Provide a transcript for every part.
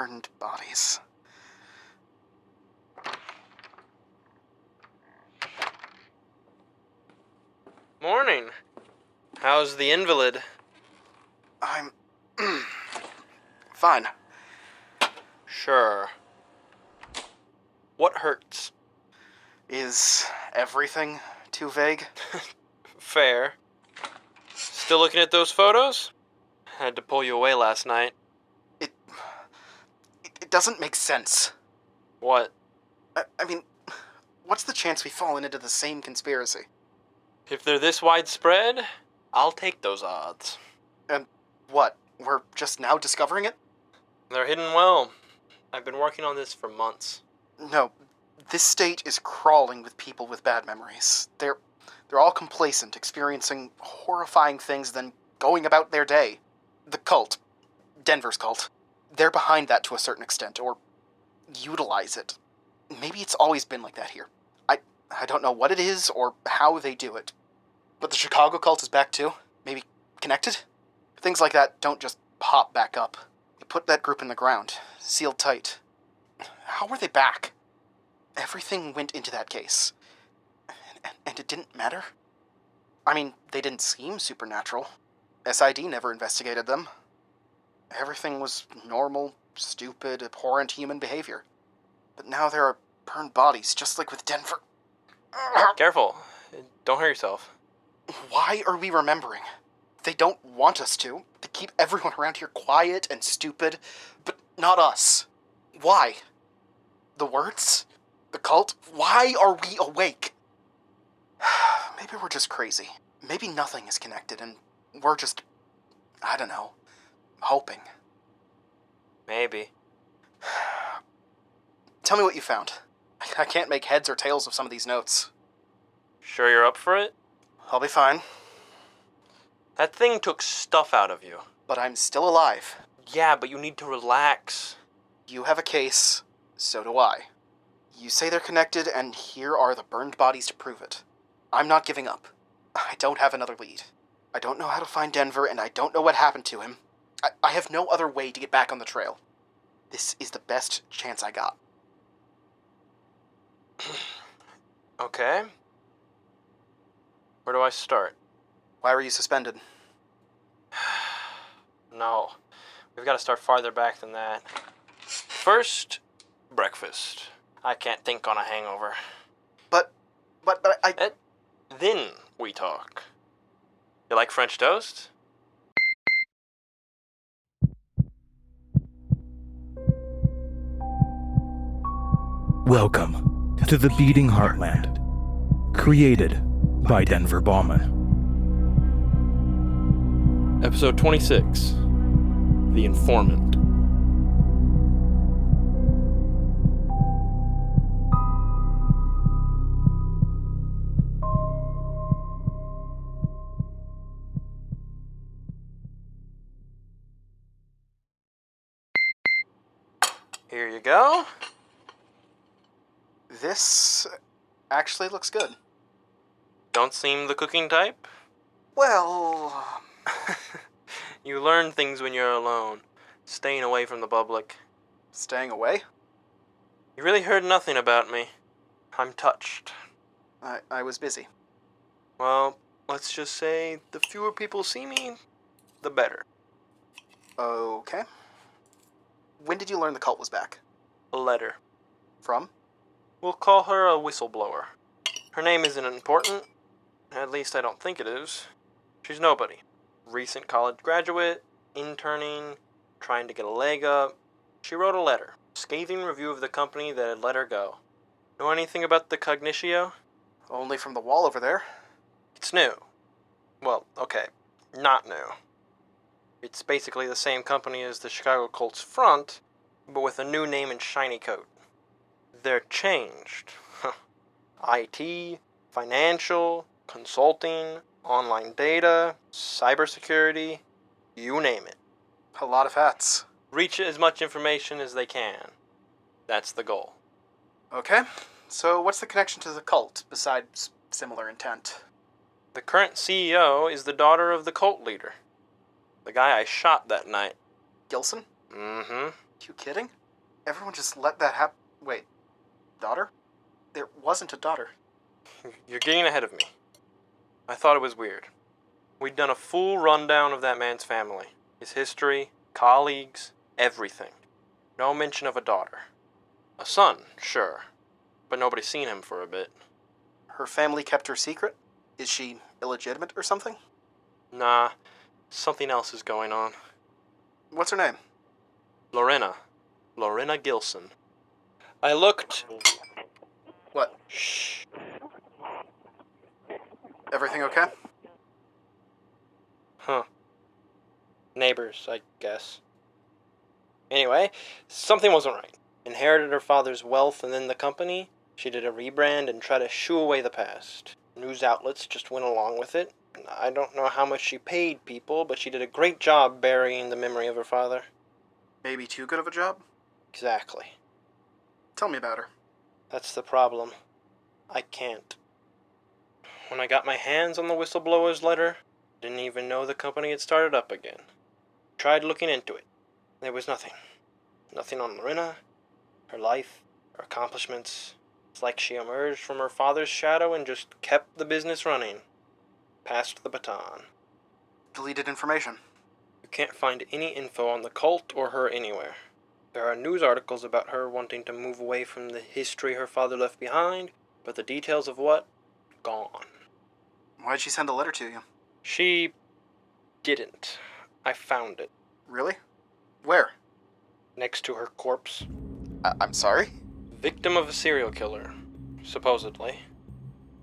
burned bodies. Morning. How's the invalid? I'm... fine. Sure. What hurts? Is everything too vague? Fair. Still looking at those photos? Had to pull you away last night. It doesn't make sense. What? I mean, what's the chance we've fallen into the same conspiracy? If they're this widespread, I'll take those odds. And what? We're just now discovering it? They're hidden well. I've been working on this for months. No, this state is crawling with people with bad memories. They're all complacent, experiencing horrifying things, then going about their day. The cult, Denver's cult, they're behind that to a certain extent, or utilize it. Maybe it's always been like that here. I don't know what it is or how they do it. But the Chicago cult is back too? Maybe connected? Things like that don't just pop back up. You put that group in the ground, sealed tight. How were they back? Everything went into that case. And it didn't matter? I mean, they didn't seem supernatural. SID never investigated them. Everything was normal, stupid, abhorrent human behavior. But now there are burned bodies, just like with Denver. Careful. Don't hurt yourself. Why are we remembering? They don't want us to. They keep everyone around here quiet and stupid, but not us. Why? The words? The cult? Why are we awake? Maybe we're just crazy. Maybe nothing is connected, and we're just, I don't know, hoping. Maybe. Tell me what you found. I can't make heads or tails of some of these notes. Sure you're up for it? I'll be fine. That thing took stuff out of you. But I'm still alive. Yeah, but you need to relax. You have a case, so do I. You say they're connected, and here are the burned bodies to prove it. I'm not giving up. I don't have another lead. I don't know how to find Denver, and I don't know what happened to him. I have no other way to get back on the trail. This is the best chance I got. Okay. Where do I start? Why were you suspended? No. We've got to start farther back than that. First, breakfast. I can't think on a hangover. But I... Then we talk. You like French toast? Welcome to the Beating Heartland, created by Denver Baughman. Episode 26, The Informant. Here you go. This actually looks good. Don't seem the cooking type? Well... You learn things when you're alone, staying away from the public. Staying away? You really heard nothing about me. I'm touched. I was busy. Well, let's just say the fewer people see me, the better. Okay. When did you learn the cult was back? A letter. From? We'll call her a whistleblower. Her name isn't important. At least I don't think it is. She's nobody. Recent college graduate, interning, trying to get a leg up. She wrote a letter. Scathing review of the company that had let her go. Know anything about the Cognitio? Only from the wall over there. It's new. Well, okay, not new. It's basically the same company as the Chicago Colts front, but with a new name and shiny coat. They're changed. IT, financial, consulting, online data, cybersecurity, you name it. A lot of hats. Reach as much information as they can. That's the goal. Okay, so what's the connection to the cult, besides similar intent? The current CEO is the daughter of the cult leader. The guy I shot that night. Gilson? Mm-hmm. You kidding? Everyone just let that happen. Wait, daughter? There wasn't a daughter. You're getting ahead of me. I thought it was weird. We'd done a full rundown of that man's family. His history, colleagues, everything. No mention of a daughter. A son, sure, but nobody's seen him for a bit. Her family kept her secret? Is she illegitimate or something? Nah, something else is going on. What's her name? Lorena Gilson. I looked... What? Shh. Everything okay? Huh. Neighbors, I guess. Anyway, something wasn't right. Inherited her father's wealth and then the company. She did a rebrand and tried to shoo away the past. News outlets just went along with it. I don't know how much she paid people, but she did a great job burying the memory of her father. Maybe too good of a job? Exactly. Tell me about her. That's the problem. I can't. When I got my hands on the whistleblower's letter, I didn't even know the company had started up again. Tried looking into it. There was nothing. Nothing on Lorena, her life, her accomplishments. It's like she emerged from her father's shadow and just kept the business running. Passed the baton. Deleted information. You can't find any info on the cult or her anywhere. There are news articles about her wanting to move away from the history her father left behind, but the details of what? Gone. Why'd she send a letter to you? She didn't. I found it. Really? Where? Next to her corpse. I'm sorry? Victim of a serial killer, supposedly.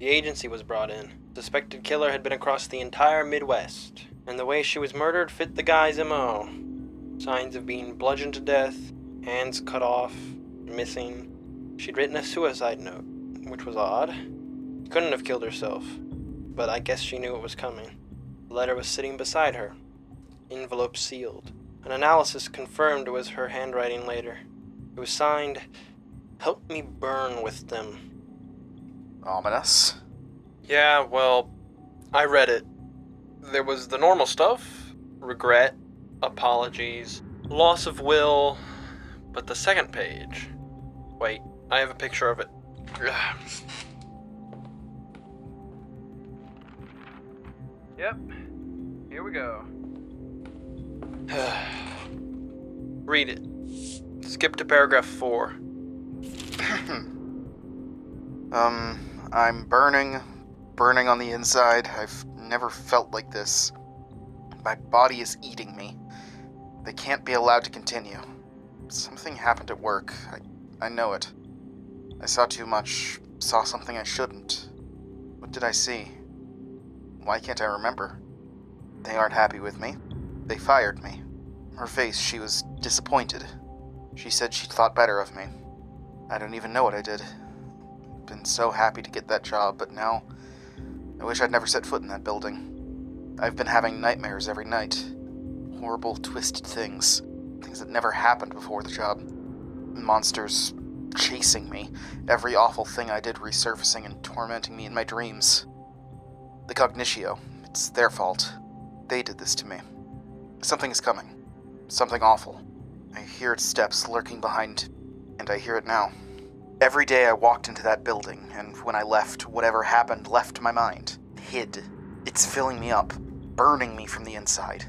The agency was brought in. Suspected killer had been across the entire Midwest, and the way she was murdered fit the guy's M.O. Signs of being bludgeoned to death, hands cut off, missing. She'd written a suicide note, which was odd. She couldn't have killed herself, but I guess she knew it was coming. The letter was sitting beside her, envelope sealed. An analysis confirmed it was her handwriting later. It was signed, "Help me burn with them." Ominous. Yeah, well, I read it. There was the normal stuff. Regret, apologies, loss of will. But the second page... Wait, I have a picture of it. Yep, here we go. Read it. Skip to paragraph 4. I'm burning on the inside. I've never felt like this. My body is eating me. They can't be allowed to continue. Something happened at work. I know it. I saw too much, saw something I shouldn't. What did I see? Why can't I remember? They aren't happy with me. They fired me. Her face, she was disappointed. She said she'd thought better of me. I don't even know what I did. Been so happy to get that job, but now I wish I'd never set foot in that building. I've been having nightmares every night. Horrible, twisted things. Things that never happened before the job. Monsters chasing me. Every awful thing I did resurfacing and tormenting me in my dreams. The Cognitio. It's their fault. They did this to me. Something is coming. Something awful. I hear its steps lurking behind, and I hear it now. Every day I walked into that building, and when I left, whatever happened left my mind. Hid. It's filling me up, burning me from the inside.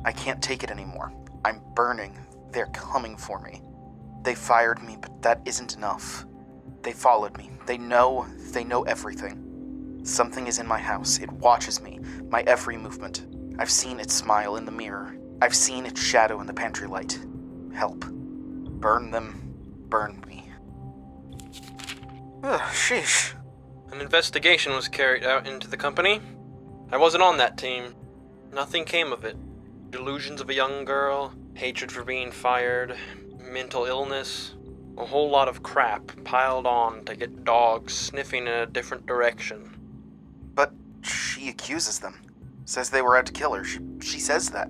I can't take it anymore. I'm burning. They're coming for me. They fired me, but that isn't enough. They followed me. They know everything. Something is in my house. It watches me, my every movement. I've seen its smile in the mirror. I've seen its shadow in the pantry light. Help. Burn them. Burn me. Ugh, sheesh. An investigation was carried out into the company. I wasn't on that team. Nothing came of it. Delusions of a young girl, hatred for being fired, mental illness, a whole lot of crap piled on to get dogs sniffing in a different direction. But she accuses them. Says they were out to kill her. She says that.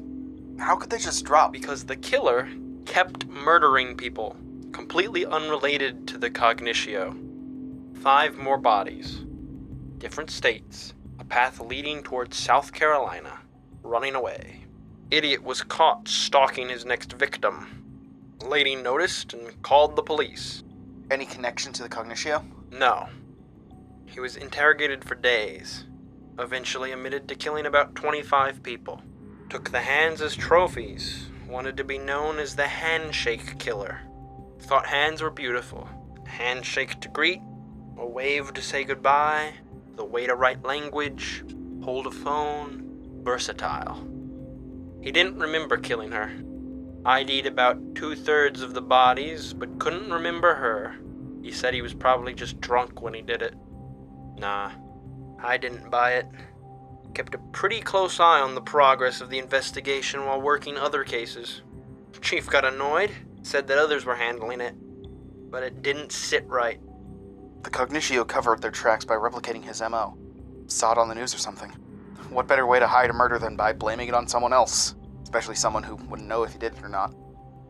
How could they just drop? Because the killer kept murdering people, completely unrelated to the Cognitio. 5 more bodies. Different states. A path leading towards South Carolina. Running away. Idiot was caught stalking his next victim. Lady noticed and called the police. Any connection to the Cognitio? No. He was interrogated for days. Eventually admitted to killing about 25 people. Took the hands as trophies. Wanted to be known as the handshake killer. Thought hands were beautiful. A handshake to greet, a wave to say goodbye, the way to write language, hold a phone, versatile. He didn't remember killing her. ID'd about 2/3 of the bodies, but couldn't remember her. He said he was probably just drunk when he did it. Nah, I didn't buy it. Kept a pretty close eye on the progress of the investigation while working other cases. Chief got annoyed, said that others were handling it, but it didn't sit right. The Cognitio covered their tracks by replicating his MO. Saw it on the news or something. What better way to hide a murder than by blaming it on someone else? Especially someone who wouldn't know if he did it or not.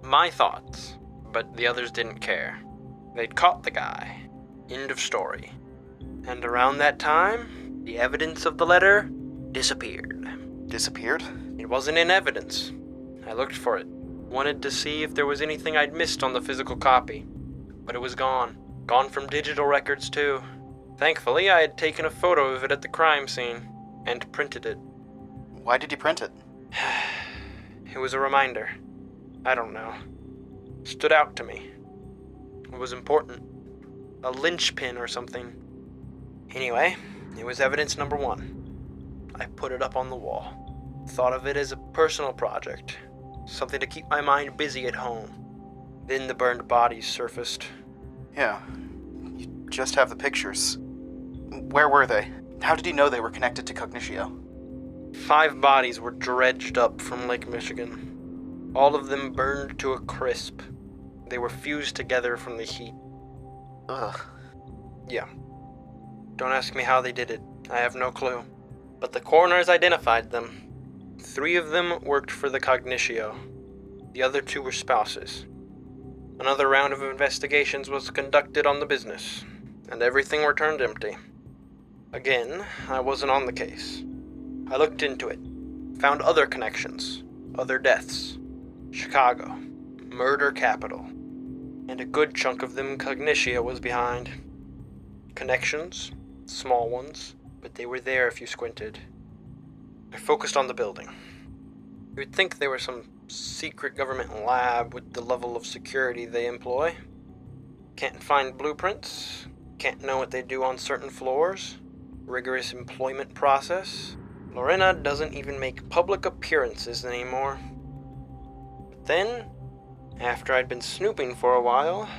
My thoughts, but the others didn't care. They'd caught the guy. End of story. And around that time, the evidence of the letter disappeared. Disappeared? It wasn't in evidence. I looked for it. Wanted to see if there was anything I'd missed on the physical copy. But it was gone. Gone from digital records, too. Thankfully, I had taken a photo of it at the crime scene and printed it. Why did you print it? It was a reminder. I don't know. Stood out to me. It was important. A linchpin or something. Anyway, it was evidence number 1. I put it up on the wall. Thought of it as a personal project. Something to keep my mind busy at home. Then the burned bodies surfaced. Yeah. You just have the pictures. Where were they? How did you know they were connected to Cognitio? 5 bodies were dredged up from Lake Michigan. All of them burned to a crisp. They were fused together from the heat. Ugh. Yeah. Don't ask me how they did it. I have no clue. But the coroners identified them. 3 of them worked for the Cognitio. The other 2 were spouses. Another round of investigations was conducted on the business, and everything returned empty. Again, I wasn't on the case. I looked into it, found other connections, other deaths. Chicago, murder capital, and a good chunk of them Cognitio was behind. Connections, small ones, but they were there if you squinted. I focused on the building. You would think they were some secret government lab with the level of security they employ. Can't find blueprints, can't know what they do on certain floors, rigorous employment process. Lorena doesn't even make public appearances anymore. But then, after I'd been snooping for a while,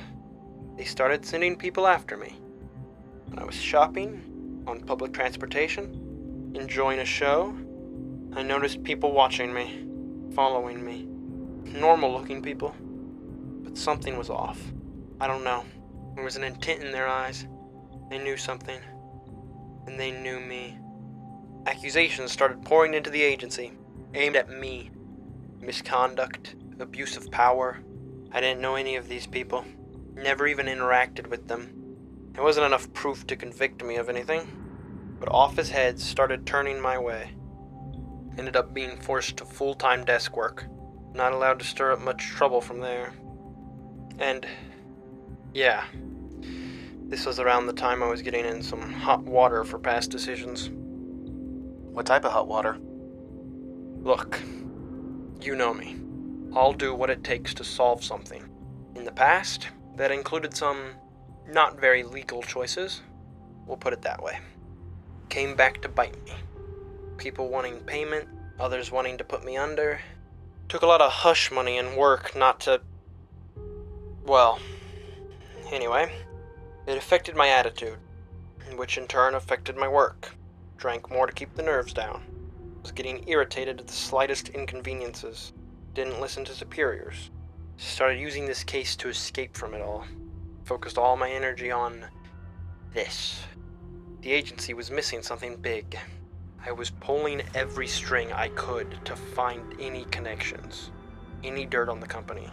they started sending people after me. When I was shopping, on public transportation, enjoying a show, I noticed people watching me, following me. Normal-looking people. But something was off. I don't know. There was an intent in their eyes. They knew something. And they knew me. Accusations started pouring into the agency, aimed at me. Misconduct, abuse of power. I didn't know any of these people. Never even interacted with them. There wasn't enough proof to convict me of anything. But office heads started turning my way. Ended up being forced to full-time desk work. Not allowed to stir up much trouble from there. And, yeah. This was around the time I was getting in some hot water for past decisions. What type of hot water? Look, you know me. I'll do what it takes to solve something. In the past, that included some not very legal choices. We'll put it that way. Came back to bite me. People wanting payment, others wanting to put me under. Took a lot of hush money and work not to... Well, anyway, it affected my attitude, which in turn affected my work. Drank more to keep the nerves down. Was getting irritated at the slightest inconveniences. Didn't listen to superiors. Started using this case to escape from it all. Focused all my energy on this. The agency was missing something big. I was pulling every string I could to find any connections, any dirt on the company.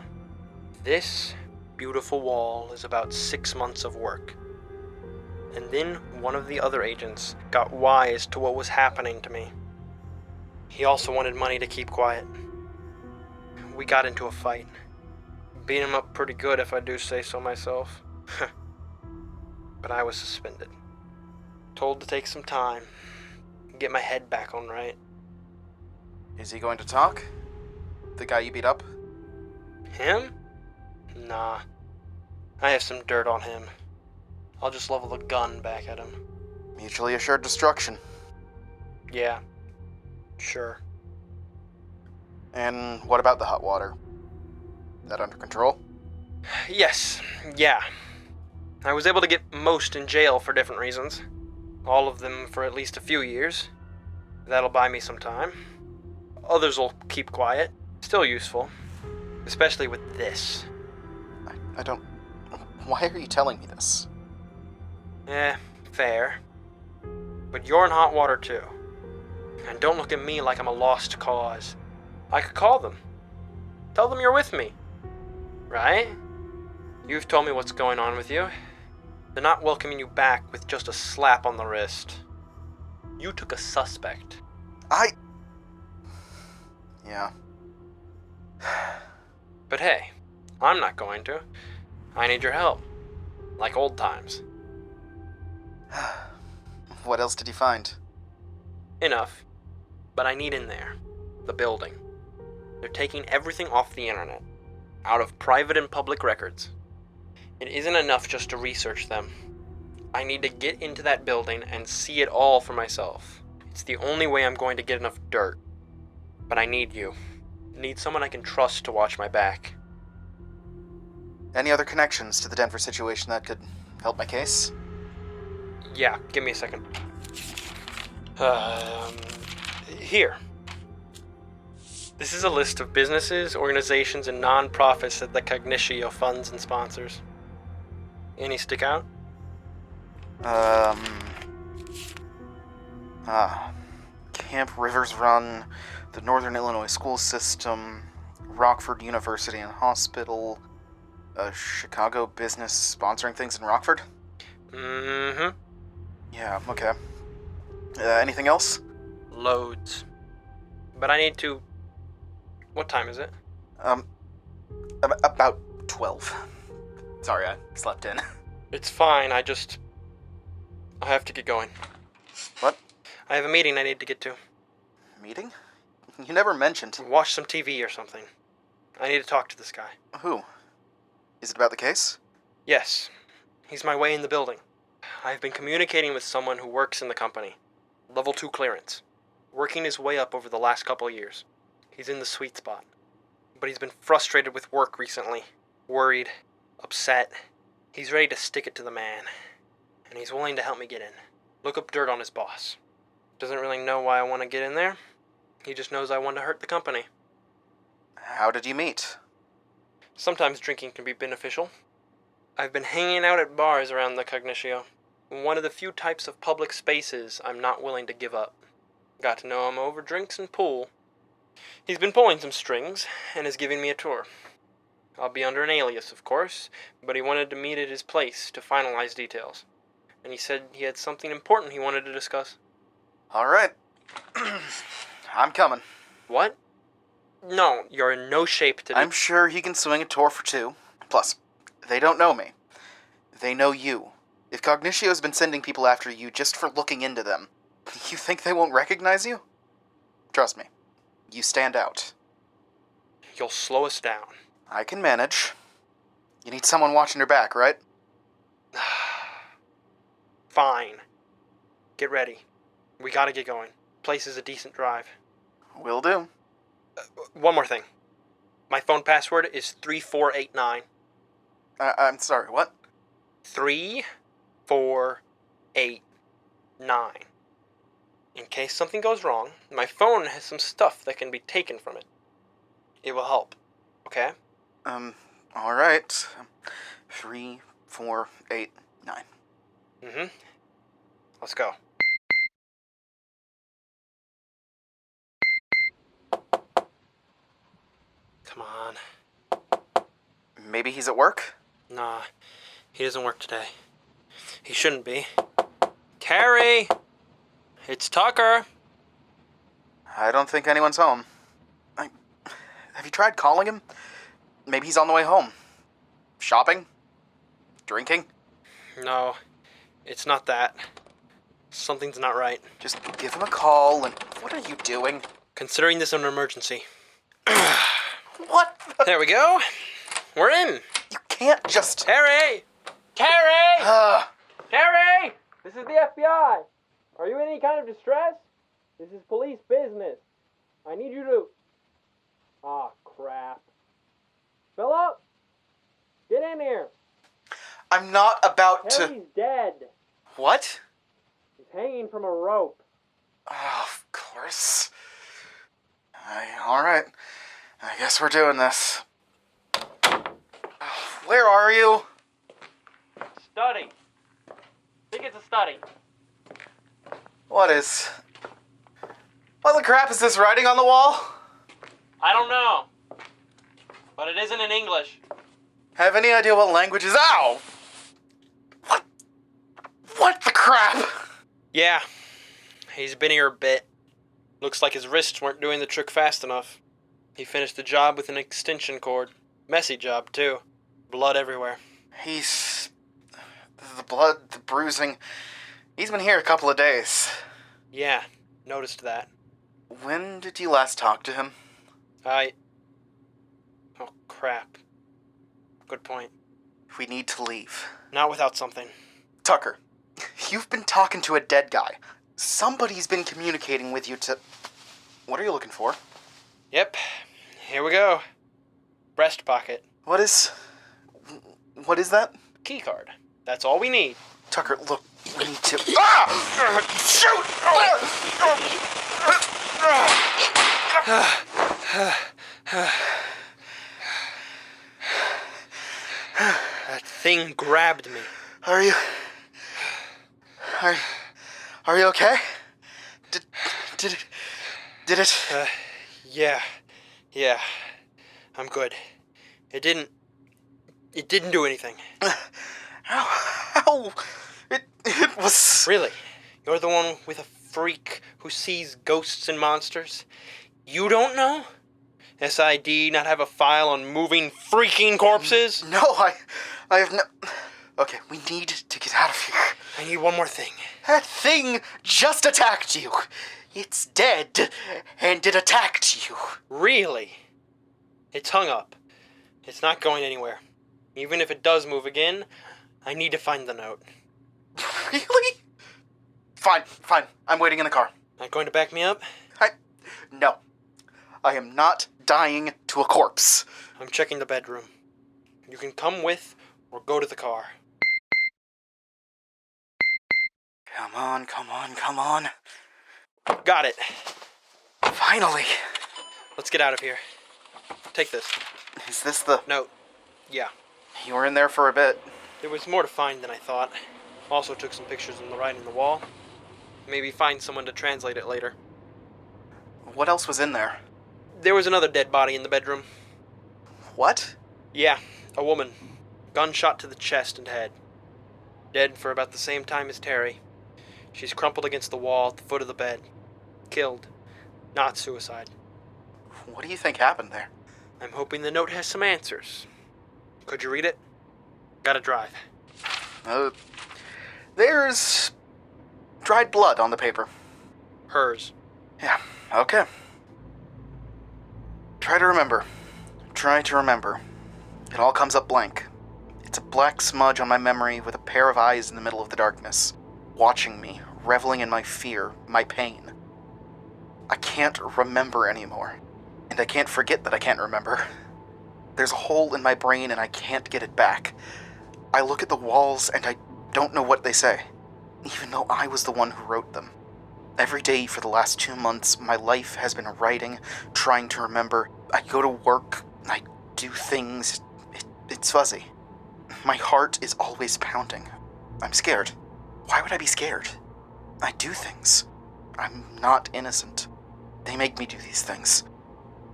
This beautiful wall is about 6 months of work. And then one of the other agents got wise to what was happening to me. He also wanted money to keep quiet. We got into a fight. Beat him up pretty good if I do say so myself. But I was suspended. Told to take some time. Get my head back on right. Is he going to talk? The guy you beat up? Him? Nah. I have some dirt on him. I'll just level the gun back at him. Mutually assured destruction. Yeah. Sure. And what about the hot water? That under control? Yes. Yeah. I was able to get most in jail for different reasons. All of them for at least a few years. That'll buy me some time. Others will keep quiet. Still useful. Especially with this. I don't... Why are you telling me this? Fair. But you're in hot water too. And don't look at me like I'm a lost cause. I could call them. Tell them you're with me. Right? You've told me what's going on with you. They're not welcoming you back with just a slap on the wrist. You took a suspect. Yeah. But hey, I'm not going to. I need your help. Like old times. What else did you find? Enough. But I need in there. The building. They're taking everything off the internet. Out of private and public records. It isn't enough just to research them. I need to get into that building and see it all for myself. It's the only way I'm going to get enough dirt. But I need you. I need someone I can trust to watch my back. Any other connections to the Denver situation that could help my case? Yeah, give me a second. Here. This is a list of businesses, organizations, and non-profits that the Cognitio funds and sponsors. Any stick out? Camp Rivers Run, the Northern Illinois School System, Rockford University and Hospital, Chicago business sponsoring things in Rockford? Mm-hmm. Yeah, okay. Anything else? Loads. But I need to... What time is it? About 12. Sorry, I slept in. It's fine, I have to get going. What? I have a meeting I need to get to. Meeting? You never mentioned. Watch some TV or something. I need to talk to this guy. Who? Is it about the case? Yes. He's my way in the building. I've been communicating with someone who works in the company. Level 2 clearance. Working his way up over the last couple years. He's in the sweet spot. But he's been frustrated with work recently. Worried. Upset. He's ready to stick it to the man. And he's willing to help me get in. Look up dirt on his boss. Doesn't really know why I want to get in there. He just knows I want to hurt the company. How did you meet? Sometimes drinking can be beneficial. I've been hanging out at bars around the Cognitio. One of the few types of public spaces I'm not willing to give up. Got to know him over drinks and pool. He's been pulling some strings, and is giving me a tour. I'll be under an alias, of course, but he wanted to meet at his place to finalize details. And he said he had something important he wanted to discuss. All right. I'm coming. What? No, you're in no shape to... I'm sure he can swing a tour for two. Plus, they don't know me. They know you. If Cognitio's been sending people after you just for looking into them, you think they won't recognize you? Trust me. You stand out. You'll slow us down. I can manage. You need someone watching your back, right? Fine. Get ready. We gotta get going. Place is a decent drive. Will do. One more thing. My phone password is 3489. I'm sorry, what? 3489. In case something goes wrong, my phone has some stuff that can be taken from it. It will help. Okay? Alright. 3489. Mm-hmm. Let's go. Come on. Maybe he's at work? Nah, he doesn't work today. He shouldn't be. Carrie! It's Tucker! I don't think anyone's home. Have you tried calling him? Maybe he's on the way home. Shopping? Drinking? No, it's not that. Something's not right. Just give him a call and... What are you doing? Considering this an emergency. What the... There we go. We're in. You can't just... Terry! Terry! Terry! This is the FBI. Are you in any kind of distress? This is police business. I need you to... Ah, crap. Philip! Get in here. I'm not about to... Terry's dead. What? He's hanging from a rope. Oh, of course. All right. I guess we're doing this. Where are you? Study. I think it's a study. What the crap is this writing on the wall? I don't know. But it isn't in English. Have any idea what language is... Ow! What the crap? Yeah. He's been here a bit. Looks like his wrists weren't doing the trick fast enough. He finished the job with an extension cord. Messy job, too. Blood everywhere. He's... The blood, the bruising... He's been here a couple of days. Yeah, noticed that. When did you last talk to him? Oh, crap. Good point. We need to leave. Not without something. Tucker, you've been talking to a dead guy. Somebody's been communicating with you to... What are you looking for? Yep. Here we go. Breast pocket. What is that? Key card. That's all we need. Tucker, look, we need to... Ah! Shoot! That thing grabbed me. Are you okay? Did it... Yeah. I'm good. It didn't do anything. How? It was... Really? You're the one with a freak who sees ghosts and monsters? You don't know? SID not have a file on moving freaking corpses? No, I have no... Okay, we need to get out of here. I need one more thing. That thing just attacked you. It's dead, and it attacked you. Really? It's hung up. It's not going anywhere. Even if it does move again, I need to find the note. Really? Fine. I'm waiting in the car. Not going to back me up? No. I am not dying to a corpse. I'm checking the bedroom. You can come with or go to the car. Come on. Got it. Finally. Let's get out of here. Take this. Is this the... Note. Yeah. You were in there for a bit. There was more to find than I thought. Also took some pictures on the writing on the wall. Maybe find someone to translate it later. What else was in there? There was another dead body in the bedroom. What? Yeah, a woman. Gunshot to the chest and head. Dead for about the same time as Terry. She's crumpled against the wall at the foot of the bed. Killed. Not suicide. What do you think happened there? I'm hoping the note has some answers. Could you read it? Gotta drive. There's... dried blood on the paper. Hers. Yeah, okay. Try to remember. It all comes up blank. It's a black smudge on my memory with a pair of eyes in the middle of the darkness, watching me, reveling in my fear, my pain. I can't remember anymore, and I can't forget that I can't remember. There's a hole in my brain and I can't get it back. I look at the walls and I don't know what they say, even though I was the one who wrote them. Every day for the last 2 months, my life has been writing, trying to remember. I go to work, I do things. It's fuzzy. My heart is always pounding. I'm scared. Why would I be scared? I do things. I'm not innocent. They make me do these things.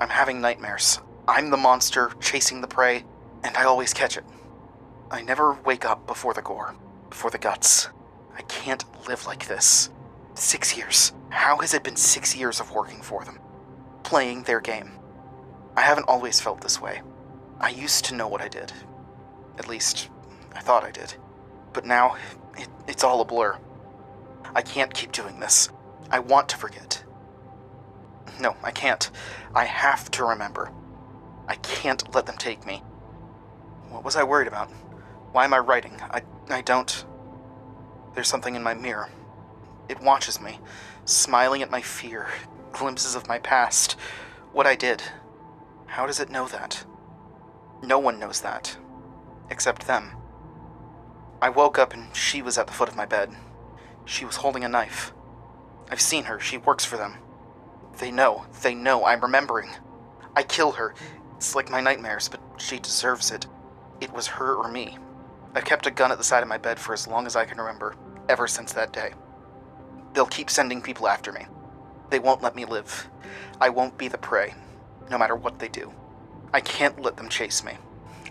I'm having nightmares. I'm the monster chasing the prey, and I always catch it. I never wake up before the gore, before the guts. I can't live like this. 6 years. How has it been 6 years of working for them? Playing their game. I haven't always felt this way. I used to know what I did. At least, I thought I did. But now, it's all a blur. I can't keep doing this. I want to forget. No, I can't. I have to remember. I can't let them take me. What was I worried about? Why am I writing? I don't... There's something in my mirror. It watches me, smiling at my fear, glimpses of my past, what I did. How does it know that? No one knows that, except them. I woke up and she was at the foot of my bed. She was holding a knife. I've seen her, she works for them. They know, I'm remembering. I kill her. It's like my nightmares, but she deserves it. It was her or me. I've kept a gun at the side of my bed for as long as I can remember, ever since that day. They'll keep sending people after me. They won't let me live. I won't be the prey, no matter what they do. I can't let them chase me.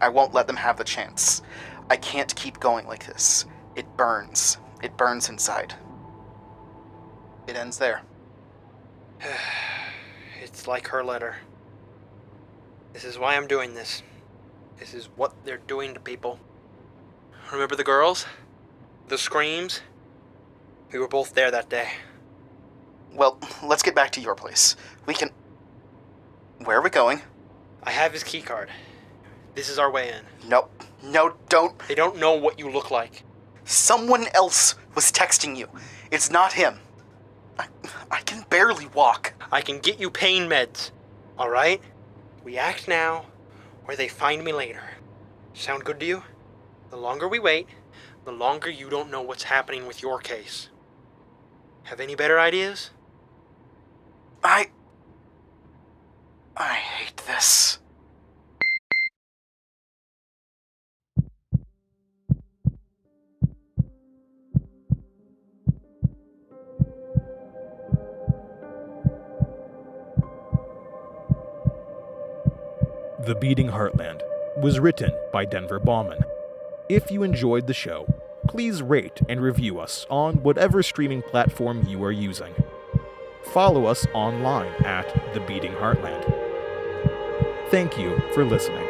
I won't let them have the chance. I can't keep going like this. It burns. It burns inside. It ends there. It's like her letter. This is why I'm doing this. This is what they're doing to people. Remember the girls? The screams? We were both there that day. Well, let's get back to your place. We can... Where are we going? I have his keycard. This is our way in. No, don't. They don't know what you look like. Someone else was texting you. It's not him. I can barely walk. I can get you pain meds. All right? We act now, or they find me later. Sound good to you? The longer we wait, the longer you don't know what's happening with your case. Have any better ideas? I hate this. The Beating Heartland was written by Denver Baughman. If you enjoyed the show, please rate and review us on whatever streaming platform you are using. Follow us online at The Beating Heartland. Thank you for listening.